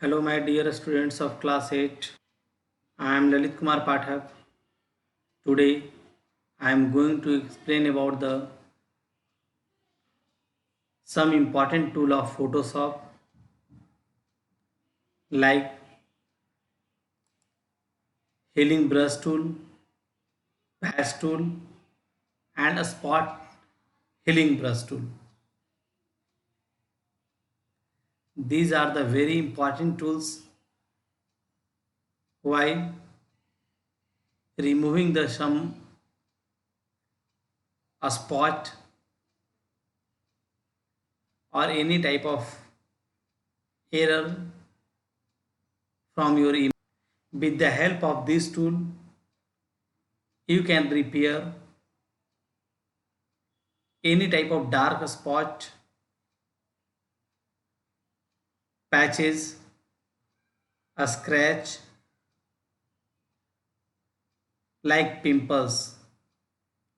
Hello, my dear students of class 8. I am Lalit Kumar Pathak. Today, I am going to explain about the some important tool of Photoshop like healing brush tool, patch tool, and a spot healing brush tool. These are the very important tools while removing the some a spot or any type of error from your image. With the help of this tool, you can repair any type of dark spot, patches, a scratch like pimples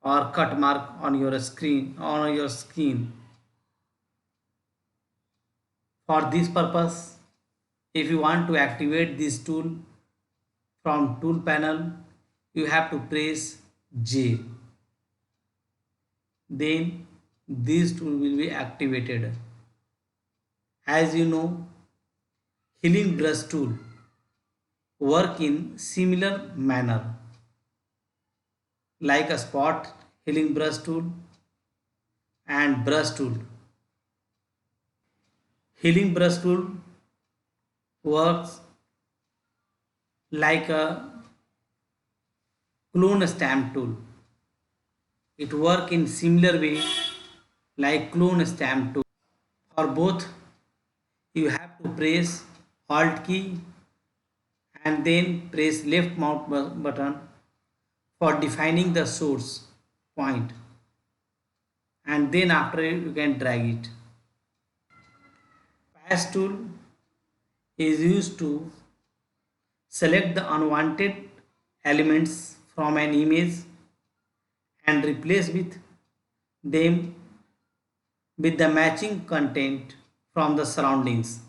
or cut mark on your skin. For this purpose, if you want to activate this tool from tool panel, you have to press J. Then this tool will be activated. As you know, healing brush tool work in similar manner like a spot healing brush tool and brush tool. Healing brush tool works like a clone stamp tool. It works in similar way like clone stamp tool. For both, you have to press Alt key and then press left mouse button for defining the source point, and then after you can drag it. Pass tool is used to select the unwanted elements from an image and replace with them with the matching content from the surroundings.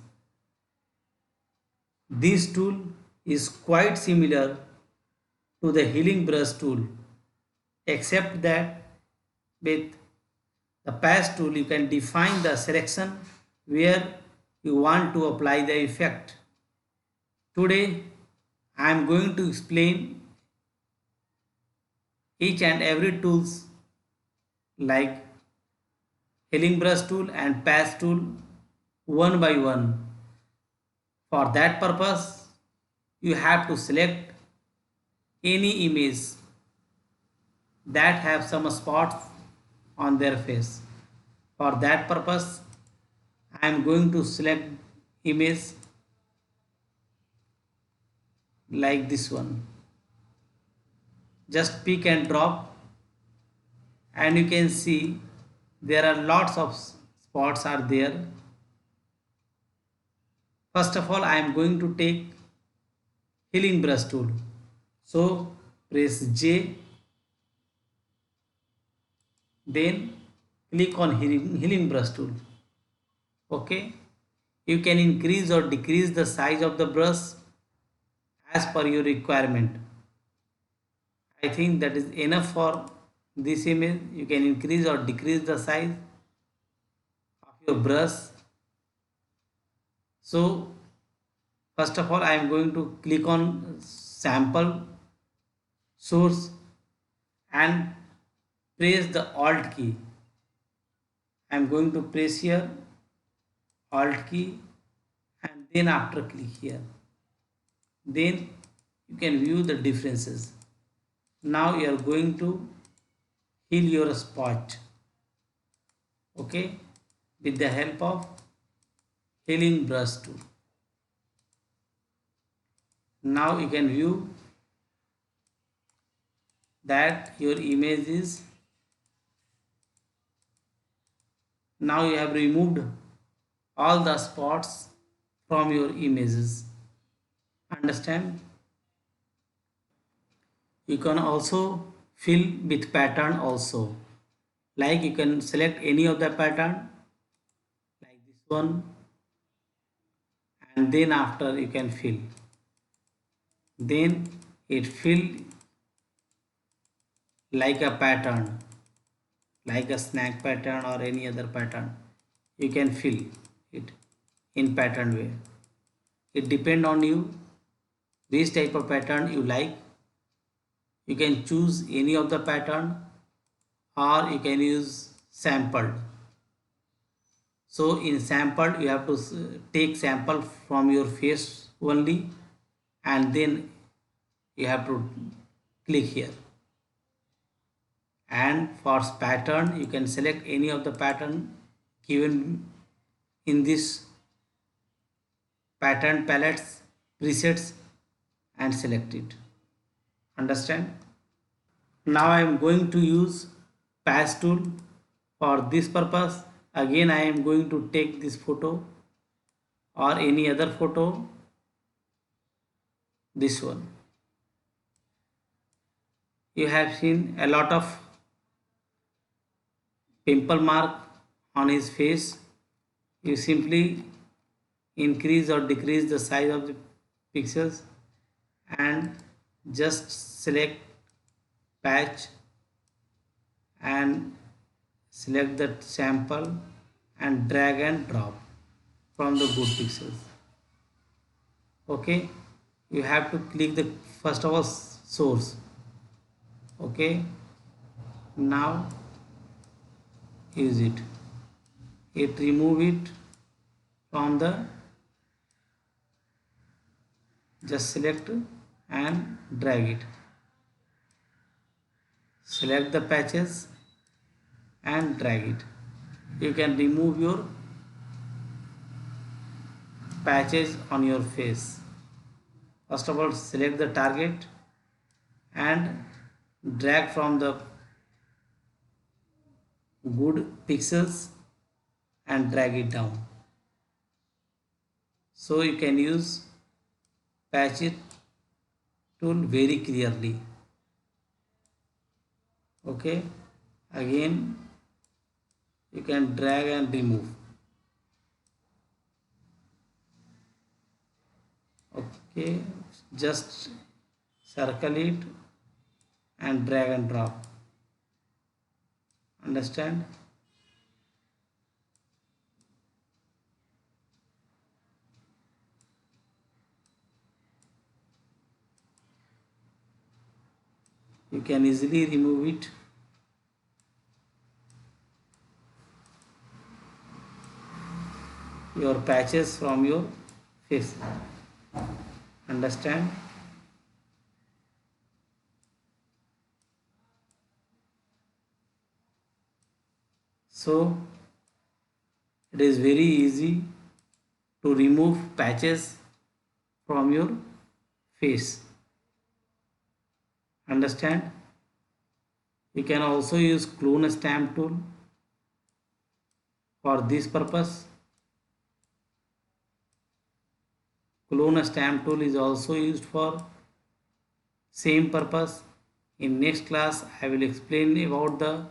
This tool is quite similar to the healing brush tool, except that with the pass tool you can define the selection where you want to apply the effect. Today I am going to explain each and every tools like healing brush tool and patch tool one by one. For that purpose, you have to select any image that have some spots on their face. For that purpose, I am going to select image like this one. Just pick and drop, and you can see there are lots of spots are there. First of all, I am going to take healing brush tool. So press J, then click on healing brush tool. Okay, you can increase or decrease the size of the brush as per your requirement. I think that is enough for this image. You can increase or decrease the size of your brush. So first of all, I am going to click on sample source and press the Alt key. I am going to press here Alt key and then after click here. Then you can view the differences. Now you are going to heal your spot. Okay, with the help of healing brush tool. Now you can view that your image is now you have removed all the spots from your images. Understand? You can also fill with pattern also. Like you can select any of the pattern like this one and then after you can fill. Then it fill like a pattern, like a snack pattern or any other pattern. You can fill it in pattern way. It depend on you which type of pattern you like. You can choose any of the pattern or you can use sampled. So in sampled you have to take sample from your face only, and then you have to click here. And for pattern you can select any of the pattern given in this pattern palettes presets and select it. Understand? Now I am going to use patch tool for this purpose. Again I am going to take this photo or any other photo, this one. You have seen a lot of pimple mark on his face. You simply increase or decrease the size of the pixels and just select patch and select the sample and drag and drop from the good pixels. Okay, you have to click the first of all source. Okay, now use it remove it from the, just select and drag it, select the patches and drag it. You can remove your patches on your face. First of all select the target and drag from the good pixels and drag it down. So you can use patch it tool very clearly. Okay, again you can drag and remove. Okay, just circle it and drag and drop. Understand? You can easily remove it. Your patches from your face. Understand? So it is very easy to remove patches from your face. Understand? You can also use clone stamp tool for this purpose. Clone stamp tool is also used for same purpose. In next class I will explain about the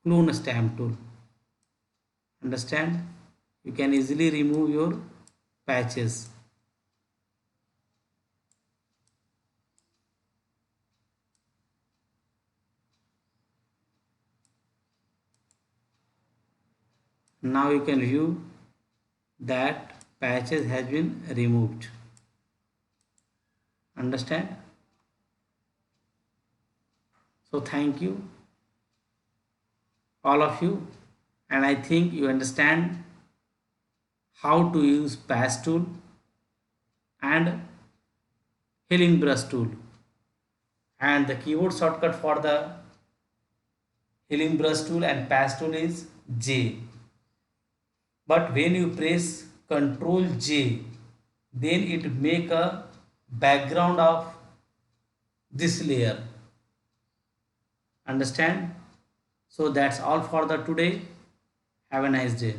clone stamp tool. Understand? You can easily remove your patches. Now you can view that patches has been removed. Understand? So thank you all of you, and I think you understand how to use patch tool and healing brush tool. And the keyboard shortcut for the healing brush tool and patch tool is J. But when you press Ctrl J, then it make a background of this layer. Understand? So that's all for the today. Have a nice day.